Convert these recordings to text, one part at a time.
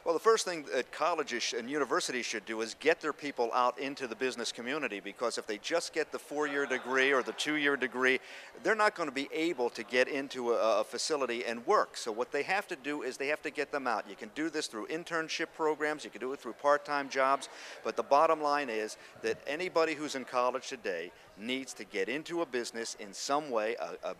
Well, the first thing that colleges and universities should do is get their people out into the business community, because if they just get the 4-year degree or the 2-year degree, they're not going to be able to get into a facility and work. So what they have to do is they have to get them out. You can do this through internship programs, you can do it through part-time jobs, but the bottom line is that anybody who's in college today needs to get into a business in some way,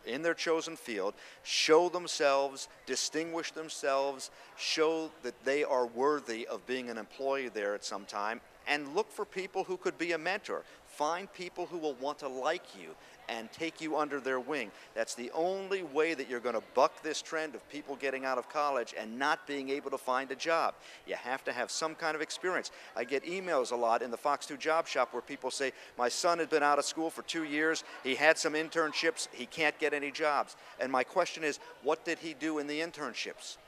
in their chosen field, show themselves, distinguish themselves, show that they are worthy of being an employee there at some time, and look for people who could be a mentor. Find people who will want to like you and take you under their wing. That's the only way that you're going to buck this trend of people getting out of college and not being able to find a job. You have to have some kind of experience. I get emails a lot in the Fox 2 Job Shop where people say, my son has been out of school for 2 years, he had some internships, he can't get any jobs. And my question is, what did he do in the internships?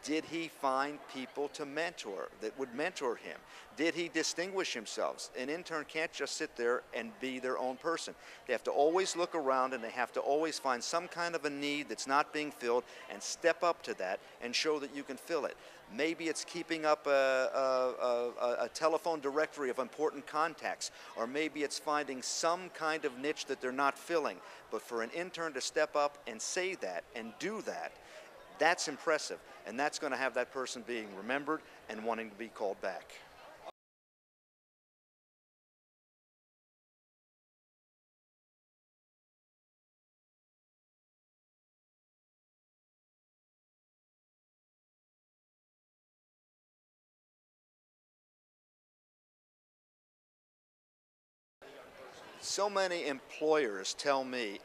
Did he find people to mentor that would mentor him? Did he distinguish himself? An intern can't just sit there and be their own person. They have to always look around, and they have to always find some kind of a need that's not being filled and step up to that and show that you can fill it. Maybe it's keeping up a telephone directory of important contacts, or maybe it's finding some kind of niche that they're not filling. But for an intern to step up and say that and do that, that's impressive, and that's going to have that person being remembered and wanting to be called back. So many employers tell me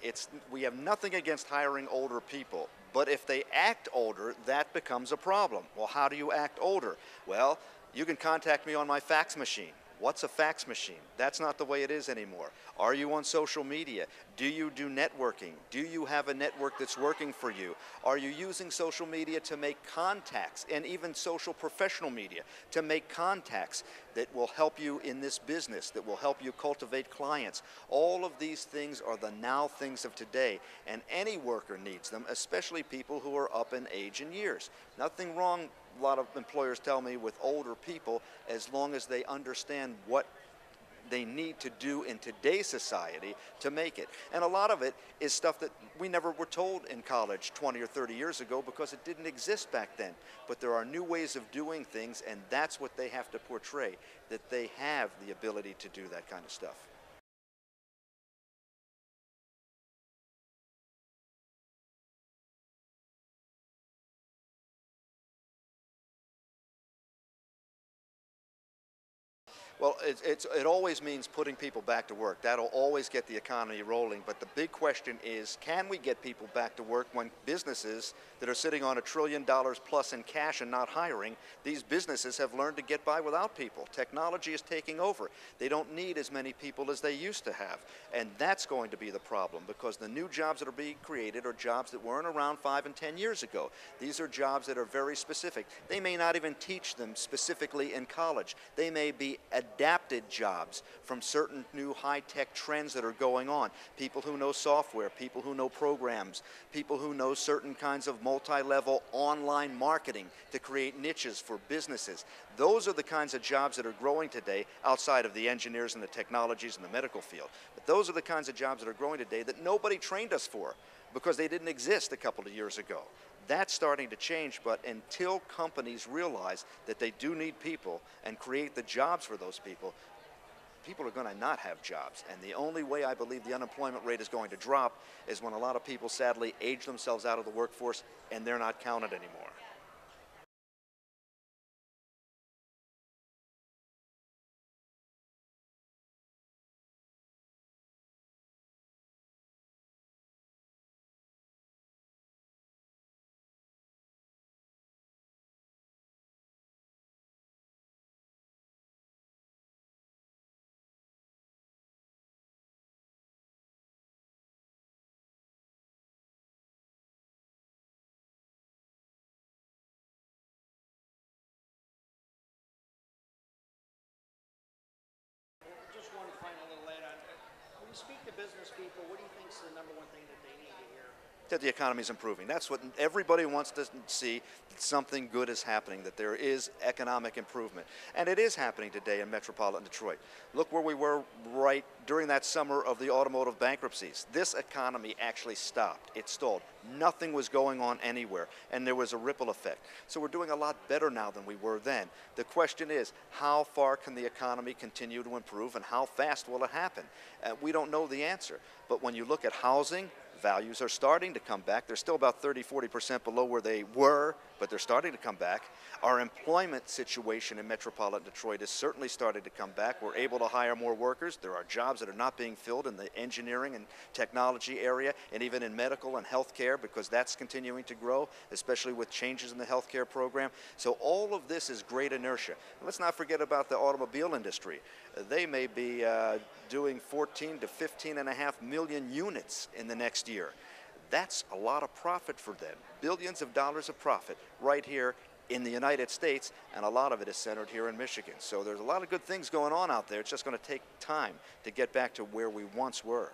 we have nothing against hiring older people, but if they act older, that becomes a problem. Well, how do you act older? Well, you can contact me on my fax machine. What's a fax machine? That's not the way it is anymore. Are you on social media? Do you do networking? Do you have a network that's working for you? Are you using social media to make contacts, and even social professional media to make contacts that will help you in this business, that will help you cultivate clients? All of these things are the now things of today, and any worker needs them, especially people who are up in age and years. Nothing wrong, a lot of employers tell me, with older people, as long as they understand what they need to do in today's society to make it. And a lot of it is stuff that we never were told in college 20 or 30 years ago because it didn't exist back then. But there are new ways of doing things, and that's what they have to portray, that they have the ability to do that kind of stuff. Well, it always means putting people back to work. That'll always get the economy rolling. But the big question is, can we get people back to work when businesses that are sitting on $1 trillion plus in cash and not hiring, these businesses have learned to get by without people. Technology is taking over. They don't need as many people as they used to have. And that's going to be the problem, because the new jobs that are being created are jobs that weren't around 5 and 10 years ago. These are jobs that are very specific. They may not even teach them specifically in college. They may be adapted jobs from certain new high-tech trends that are going on. People who know software, people who know programs, people who know certain kinds of multi-level online marketing to create niches for businesses. Those are the kinds of jobs that are growing today outside of the engineers and the technologies and the medical field. But those are the kinds of jobs that are growing today that nobody trained us for because they didn't exist a couple of years ago. That's starting to change, but until companies realize that they do need people and create the jobs for those people, people are going to not have jobs. And the only way I believe the unemployment rate is going to drop is when a lot of people sadly age themselves out of the workforce and they're not counted anymore. Just one final little add on. When you speak to business people, what do you think is the number one thing that they need to hear? that the economy is improving. That's what everybody wants to see, that something good is happening, that there is economic improvement. And it is happening today in metropolitan Detroit. Look where we were right during that summer of the automotive bankruptcies. This economy actually stopped. It stalled. Nothing was going on anywhere, and there was a ripple effect. So we're doing a lot better now than we were then. The question is, how far can the economy continue to improve, and how fast will it happen? We don't know the answer. But when you look at housing, values are starting to come back. They're still about 30–40% below where they were, but they're starting to come back. Our employment situation in metropolitan Detroit is certainly starting to come back. We're able to hire more workers. There are jobs that are not being filled in the engineering and technology area, and even in medical and healthcare, because that's continuing to grow, especially with changes in the healthcare program. So all of this is great inertia. And let's not forget about the automobile industry. They may be doing 14 to 15.5 million units in the next year. That's a lot of profit for them. Billions of dollars of profit right here in the United States, and a lot of it is centered here in Michigan. So there's a lot of good things going on out there. It's just going to take time to get back to where we once were.